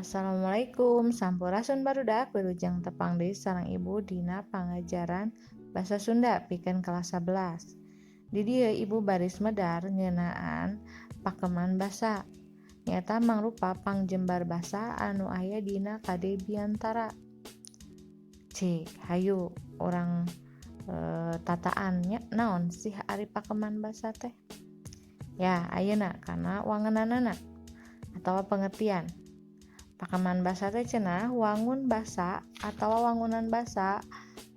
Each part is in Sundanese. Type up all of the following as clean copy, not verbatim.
Assalamualaikum, sampurasun barudak wilujeng tepang deui sareng ibu dina pangajaran basa Sunda pikeun kelas 11. Di dieu ibu baris medar ngeunaan pakeman basa. Nyata mangrupa pangjembar basa anu aya dina kade biantara. Cik, hayu orang tataannya naon sih ari pakeman basa teh? Ya, ayeuna kana wangeunanana atawa pengertian. Pakeman basa teh cenah wangun basa atawa wangunan basa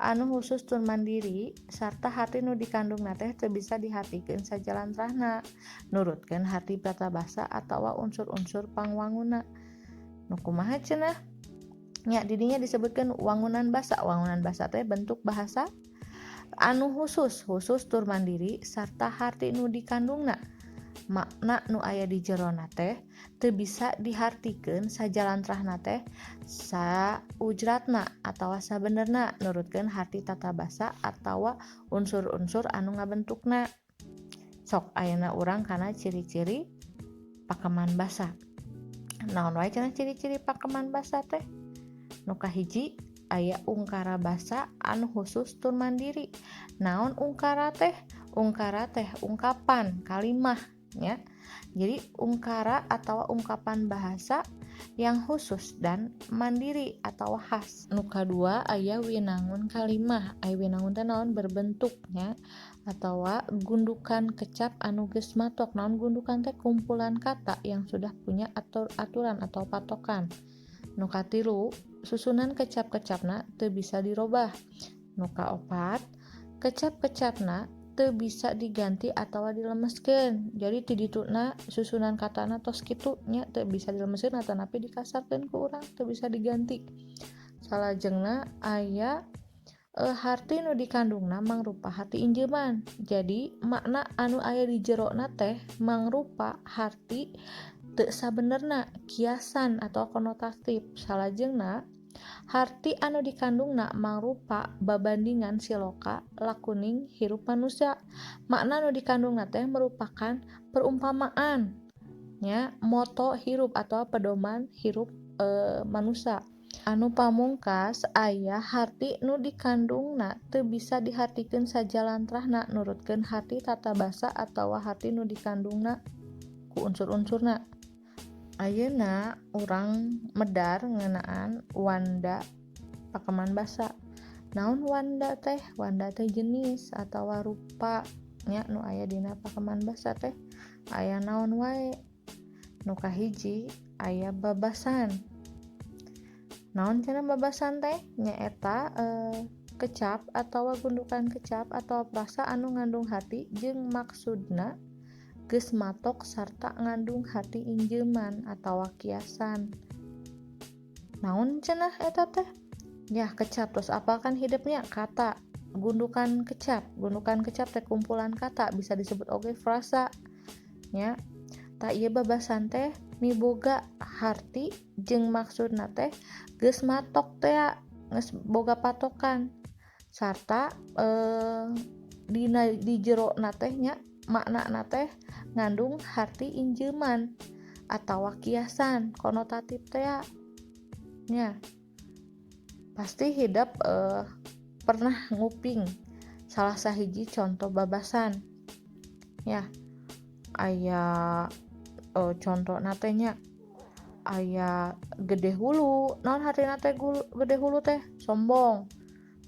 anu khusus tur mandiri sarta harti nu dikandungna teh teu bisa dihartikeun sajalantrahna nurutkeun harti tata basa atawa unsur-unsur pangwangunna. Nu kumaha cenah? Nya di dinya disebutkeun wangunan basa. Wangunan basa teh bentuk bahasa anu khusus tur mandiri sarta harti nu dikandungna makna nu aya di jerona teh teu bisa dihartikeun sajalantrahna teh saujratna atawa sabenerna nurutkeun harti tata basa atawa unsur-unsur anu ngabentukna. Sok ayeuna urang kana ciri-ciri pakeman basa. Naon wae cenah ciri-ciri pakeman basa teh? Nu kahiji aya ungkara basa anu khusus tur mandiri. Naon ungkara teh? Ungkara teh ungkapan, kalimah nya. Jadi ungkara atau ungkapan bahasa yang khusus dan mandiri atau khas. Nu kadua aya winangun kalimah. Aya winangun teh naon berbentuknya atawa gundukan kecap anu geus matok. Naon gundukan teh? Kumpulan kata yang sudah punya aturan atau patokan. Nu katilu susunan kecap-kecapna teu bisa dirobah. Nu kaopat kecap-kecapna teu bisa diganti atawa dilemeskeun. Jadi ti dituna susunan katana tos kitu nya teu bisa dilemeskeun atanapi dikasarkeun ku urang teu bisa diganti. Salajengna aya harti nu dikandungna mangrupa harti injeuman. Jadi makna anu aya di jerona teh mangrupa harti teu sabenerna, kiasan atau konotatif. Salajengna harti anu dikandungna mangrupa babandingan siloka lakuning hirup manusia. Makna anu dikandungna teh merupakan perumpamaan nya moto hirup atau pedoman hirup manusia. Anu pamungkas aya harti nu dikandungna teu bisa dihartikeun sajalantrahna nurutkeun harti tata basa atawa harti nu dikandungna ku unsur-unsurna. Ayeuna urang medar ngeunaan wanda pakeman basa. Naon wanda teh? Wanda teh jenis atawa rupa nya nu aya dina pakeman basa teh. Aya naon wae? Nu kahiji aya babasan. Naon cenah babasan teh? Nyaeta kecap atawa gundukan kecap atawa frasa anu ngandung harti jeung maksudna geus matok sarta ngandung harti injeuman atawa kiasan. Naon cenah eta teh? Ya kecap, terus apalkan hidupnya kata gundukan kecap. Gundukan kecap teh kumpulan kata bisa disebut oge frasa nya. Ta ieu babasan teh miboga harti jeung maksudna teh geus matok teh geus boga patokan sarta di jerona teh nya maknana teh ngandung harti injeuman atawa kiasan konotatif teh nya. Pasti hidup pernah nguping salah sahiji contoh babasan ya. Aya contona teh nya aya gede hulu. Naon hartina teh gede hulu teh? Sombong.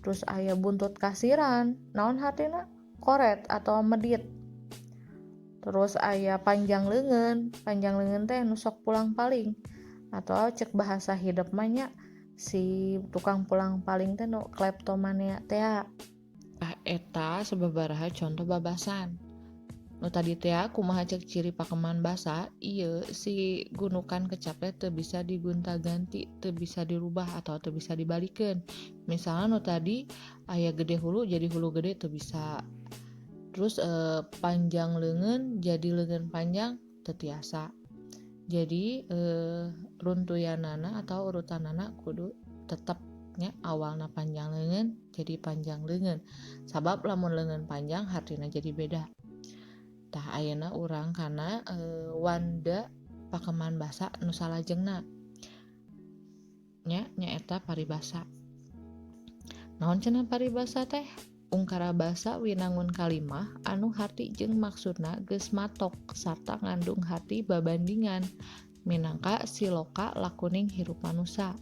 Terus aya buntut kasiran. Naon hartina? Koret atau medit. Terus aya panjang leungeun. Panjang leungeun teh nu sok pulang paling atau cek bahasa hidup mah nya si tukang pulang paling teh nu kleptomania teh. Eta sababaraha contoh babasan. Nu tadi teh kumaha cek ciri pakeman basa? Ieu si gundukan kecap teh teu bisa digunta-ganti, teu bisa dirubah atau teu bisa dibalikeun. Misalnya nu tadi aya gede hulu jadi hulu gede teu bisa. Terus panjang leungeun jadi leungeun panjang teu tiasa. Jadi runtuyanana atau urutanana kudu tetep nya awalna panjang leungeun jadi panjang leungeun. Sabab lamun leungeun panjang hartina jadi beda. Tah ayeuna urang kana wanda pakeman basa nu salajengna. nyaeta paribasa. Naon cenah paribasa teh? Ungkara basa winangun kalimah anu harti jeung maksudna geus matok sarta ngandung harti babandingan minangka siloka lakuning hirup manusa.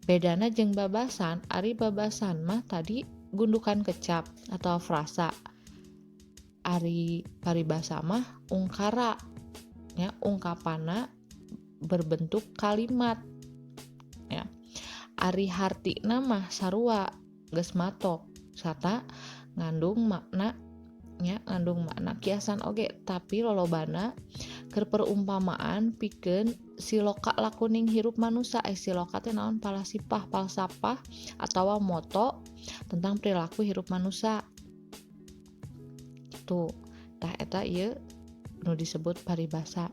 Bedana jeung babasan, ari babasan mah tadi gundukan kecap atau frasa. Ari paribasa mah ungkara, ya, ungkapana berbentuk kalimat, ya. Ari hartina mah sarua geus matok sarta ngandung makna, ya, ngandung makna kiasan oge, tapi lolobana keur perumpamaan pikeun siloka lakuning hirup manusa. Siloka teh naon? Palasipah, falsafah atawa moto tentang perilaku hirup manusa. Gitu. Tah eta ieu nu disebut paribasa.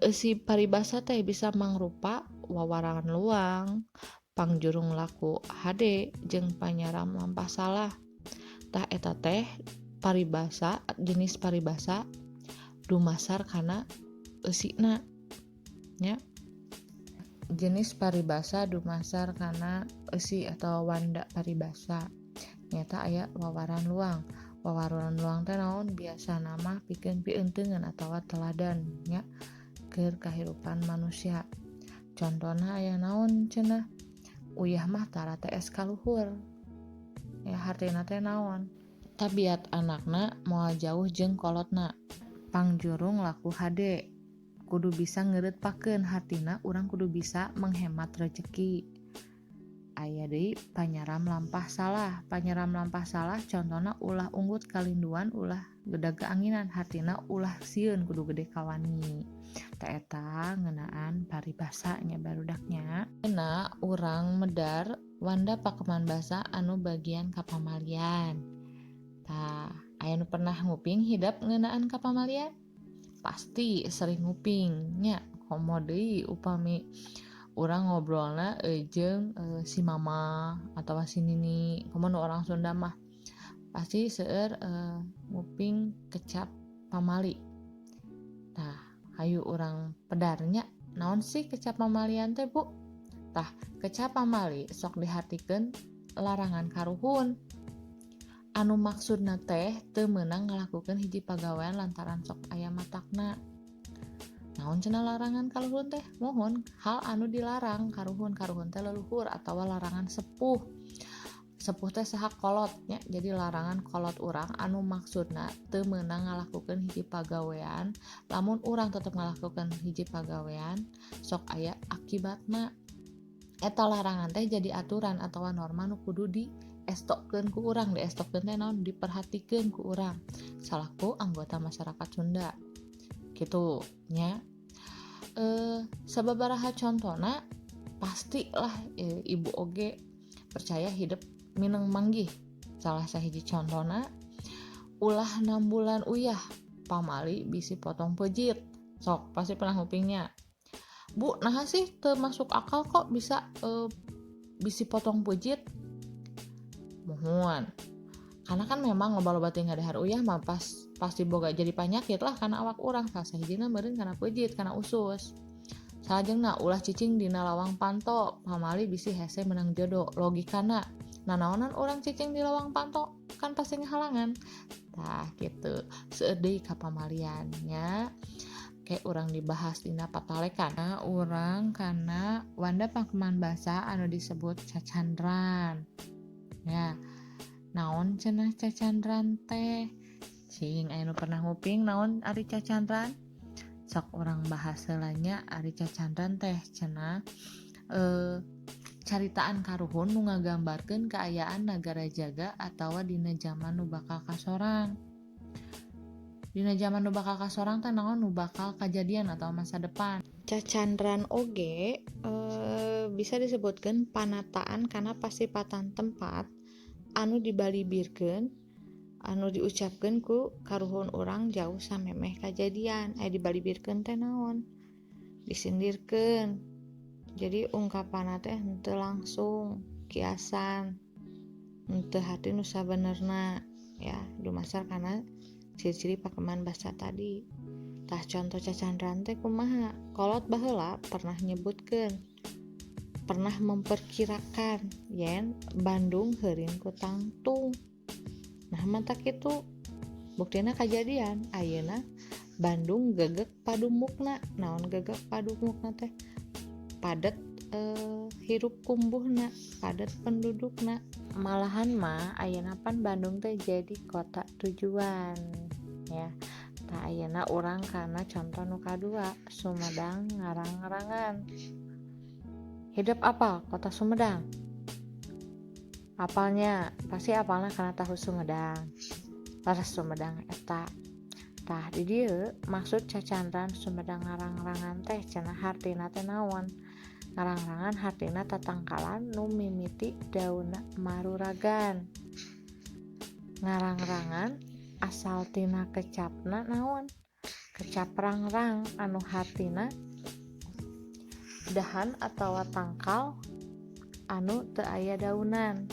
Si paribasa teh bisa mangrupa wawarangan luang, pangjurung laku hade jeung panyaram lampah salah. Tah eta teh paribasa, jenis paribasa dumasar kana eusina, nya. Jenis paribasa dumasar kana eusi atau wanda paribasa. Nyata aya wawaran luang. Wawaran luang teh naon? Biasa nama pikeun pieuteungan atawa teladan, nya, keur kahirupan manusia. Contona aya naon cenah? Uyah mah tara teh es kaluhur. Ya hartina teh naon? Tabiat anakna moal jauh jeung kolotna. Pangjurung laku hade. Kudu bisa ngeureutpakeun hartina urang kudu bisa menghemat rezeki. Aya deui panyaram lampah salah. Panyaram lampah salah contona ulah unggut kalinduan, ulah geudag keanginan, hartina ulah sieun kudu gede kawani. Ta eta ngeunaan paribasa nya barudaknya. Cenah urang medar wanda pakeman basa anu bagian kapamalian. Tah, aya nu pernah nguping hidap ngeunaan kapamalian? Pasti sering nguping nya. Komo deui upami urang ngobrolna jeung si mama atawa si nini, komo nu orang Sunda mah pasti seueur nguping kecap pamali. Tah, hayu urang pedarnya, naon sih kecap pamalian teh, Bu? Tah, kecap pamali sok dihartikeun larangan karuhun. Anu maksudna teh teu meunang ngalakukeun hiji pagawean lantaran sok aya matakna. Naon cenah larangan kaluhun teh? Mohon hal anu dilarang karuhun. Karuhun teh leluhur atawa larangan sepuh. Sepuh teh saha? Kolot, nya. Jadi larangan kolot urang anu maksudna teu meunang ngalakukeun hiji pagawean. Lamun urang tetep ngalakukeun hiji pagawean sok aya akibatna. Eta larangan teh jadi aturan atawa norma nu kudu diestokkeun ku urang. Diestokkeun teh naon? Diperhatikeun ku urang salaku anggota masyarakat Sunda. Gitu nya. Sababaraha contona pastilah ibu oge percaya hidup mineng manggih. Salah sahiji contona ulah 6 bulan uyah pamali bisi potong pejit. Sok pasti pernah ngupingnya. Bu, nah sih teu masuk akal kok bisa bisi potong pejit. Mohon. Karena kan memang loba-loba teu ngadahar uyah mah pasti boga jadi panyakit lah kana awak urang. Salah sahijina meureun kana pejit, kana usus. Salajengna ulah cicing dina lawang panto, pamali bisi hese menang jodoh. Logikana, nanaonan urang cicing di lawang panto? Kan pasti ngahalangan. Tah gitu. Seueur deui ka pamaliannya. Kayak urang dibahas dina patalekan. Urang kana wanda pakeman basa anu disebut cacandran. Ya. Naon cenah cacandran teh? Cing aya nu pernah nguping naon ari cacandran? Sok urang bahas heula nya ari cacandran teh cenah caritaan karuhun nu ngagambarkeun kaayaan nagara jaga atawa dina zaman nu bakal kasorang. Dina zaman nu bakal kasorang teh naon nu bakal kajadian atau masa depan. Cacandran oge bisa disebutkeun panataan kana pasipatan tempat anu dibalibirkeun, anu diucapkeun ku karuhun urang jauh samemeh kajadian. Dibalibirkeun teh naon? Disindirkeun. Jadi ungkapanna teh henteu langsung, kiasan, henteu hati nu sabenerna, ya, dumasar kana ciri-ciri pakeman basa tadi. Tah contoh cacandran teh kumaha? Kolot baheula pernah nyebutkeun pernah memperkirakan yen Bandung heureun ku tangtung. Nah mata kitu buktina kajadian ayeuna Bandung gegek padumukna. Naon gegek padumukna teh? Padet hirup kumbuhna, padet pendudukna. Malahan mah ayeuna pan Bandung teh jadi kota tujuan ya. Tah ayeuna urang kana contoh nu kadua Sumedang ngarang-ngarangan. Hidup apal kota Sumedang? Apalnya pasti apalna karena tahu Sumedang. Laras Sumedang eta. Tah di dieu maksud cacandran Sumedang ngarang-ngarangan teh cenah hartina teh naon? Ngarang-ngarangan hartina tatangkalan nu mimiti daunna maruragan. Ngarang-ngarangan asal tina kecapna naon? Kecap rangrang anu hartina dahan atawa tangkal anu teu aya daunan.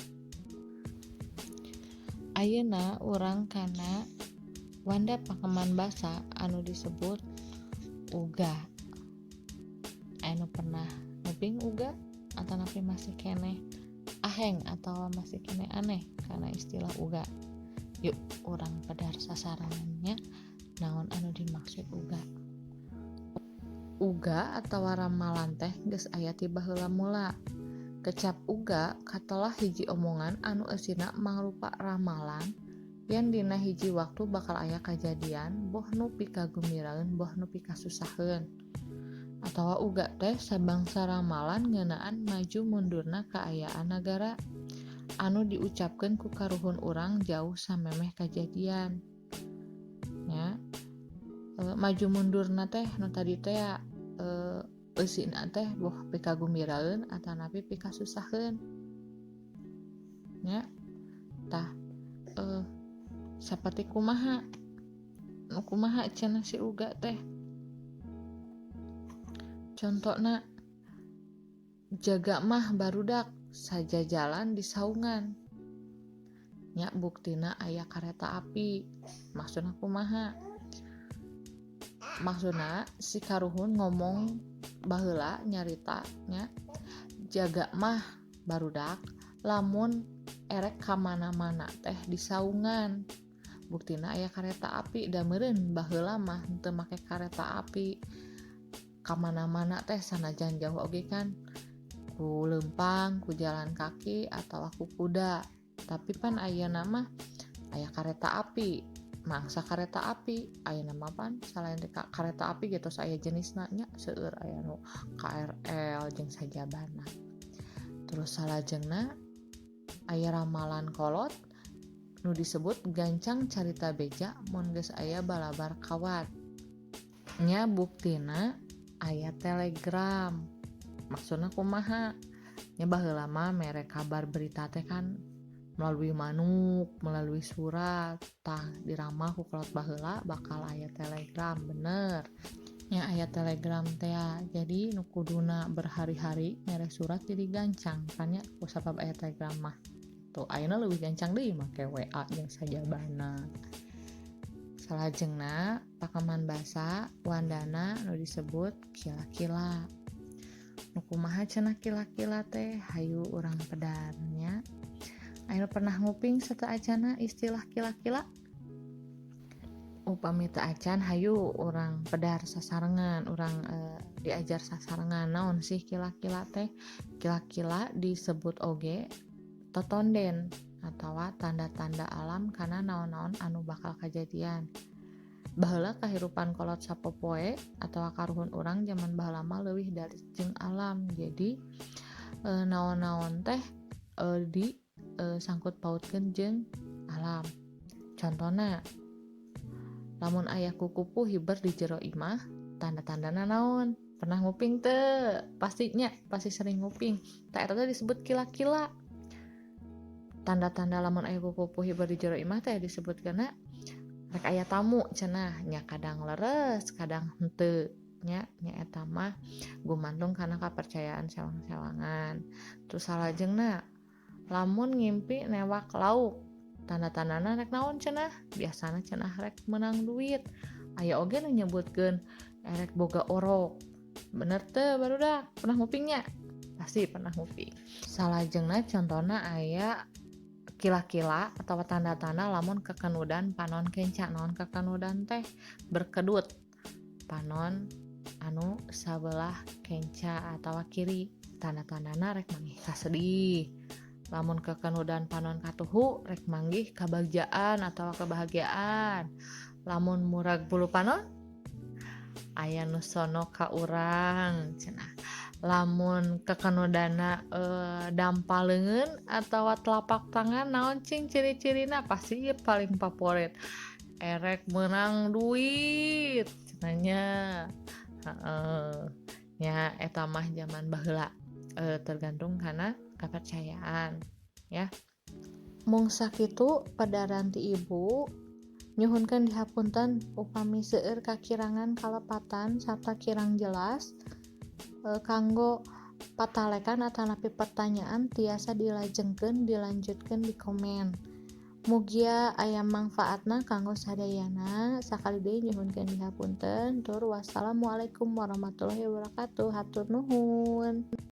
Ayeuna urang kana wanda pakeman basa anu disebut uga. Anu pernah nguping uga atau napi masih keneh aheng atau masih keneh aneh karena istilah uga. Yuk urang pedar sasarannya naon anu dimaksud uga. Uga atau ramalan teh geus aya ti baheula mula. Kecap uga katelah hiji omongan anu eusina mangrupa ramalan yen dina hiji waktu bakal aya kajadian boh nu pikagembiraeun boh nu pikasusaheun. Atawa uga teh sabangsa ramalan ngeunaan maju mundurna kaayaan nagara anu diucapkeun ku karuhun urang jauh samemeh kajadian. Nya maju mundurna teh nu tadi teh eusina teh boh pikagembiraeun atanapi pikasusaheun. Nya tah saperti kumaha cenah si uga teh. Contona jaga mah barudak saja jalan di saungan. Nya buktina aya kareta api. Maksudna kumaha? Maksudna si karuhun ngomong baheula nyarita nya jaga mah barudak lamun erek ka mana-mana teh di saungan. Buktina aya kareta api da meureun baheula mah teu make kareta api. Ka mana-mana teh sanajan jauh oge kan ku leumpang, ku jalan kaki atau ku kuda. Tapi pan ayeuna mah aya kareta api. Mangsa kareta api ayeuna mah pan selain kareta api gitu aya jenisna nya seueur aya nu KRL jeung sajabana. Terus salajengna aya ramalan kolot nu disebut gancang carita beja mun geus aya balabar kawat. Nya buktina aya telegram. Maksudna kumaha? Nya baheula mah mere kabar berita teh kan melalui manuk, melalui surat. Tah diramal ku kolot baheula bakal aya telegram, bener. Nya aya telegram teh jadi nu kuduna berhari-hari mere surat jadi gancang kan nya kusabab aya telegram mah. Tuh ayeuna leuwih gancang deui make WA jeung sajabana. Salajengna pakeman basa wandana nu disebut kila-kila. Nu kumaha cenah kila-kila teh? Hayu urang pedarnya. Aya pernah nguping sateu acana istilah kila-kila? Upami teu acan hayu urang pedar sasarengan, urang diajar sasarengan naon sih kila-kila teh? Kila-kila disebut oge totonden atawa tanda-tanda alam kana naon-naon anu bakal kajadian. Baheula kahirupan kolot sapopoe atawa karuhun urang zaman baheula mah leuwih dari jeung alam. Jadi naon-naon teh di sangkut pautkeun jeung alam. Contona lamun aya kukupu hiber di jero imah, tanda-tandana naon? Pernah nguping teu? Pasti sering nguping. Tah eta teh disebut kila-kila. Tanda-tanda lamun aya kukupu hiber di jero imah teh disebutkeunna rek aya tamu cenah, nya kadang leres, kadang henteu. Nya eta mah gumantung kana kapercayaan sewang-sewangan. Terus salajengna lamun ngimpi newak lauk, tanda-tandana rek naon cenah? Biasana cenah rek menang duit. Aya oge nu nyebutkeun rek boga orok. Bener teu barudak? Pernah nguping nya? pasti pernah nguping. Salajengna contona aya kila-kila atau tanda-tanda lamun kekanudan panon kenca. Naon kekanudan teh? Berkedut panon anu sabelah kenca atau kiri, tanda-tandana rek manggih kasedih. Lamun kekanudan panon katuhu rek manggih kabagjaan atau kebahagiaan. Lamun murag bulu panon aya nu sono ka urang cenah. Lamun kekanudana dampaleungeun atawa telapak tangan naon cing ciri-cirina? Pasti ieu paling favorit. Erek menang duit cenanya. Heeh. Nya eta mah zaman baheula. Tergantung kana kepercayaan ya. Mung sakitu padaran ti ibu nyuhunkeun dihapunten upami seueur kakirangan kalepatan sarta kirang jelas kanggo patalekan atanapi pertanyaan tiasa dilajengkeun dilanjutkeun di komen. Mugia aya mangfaatna kanggo sadayana. Sakali deui nyuhunkeun dihapunten. Tur wassalamualaikum warahmatullahi wabarakatuh. Hatur nuhun.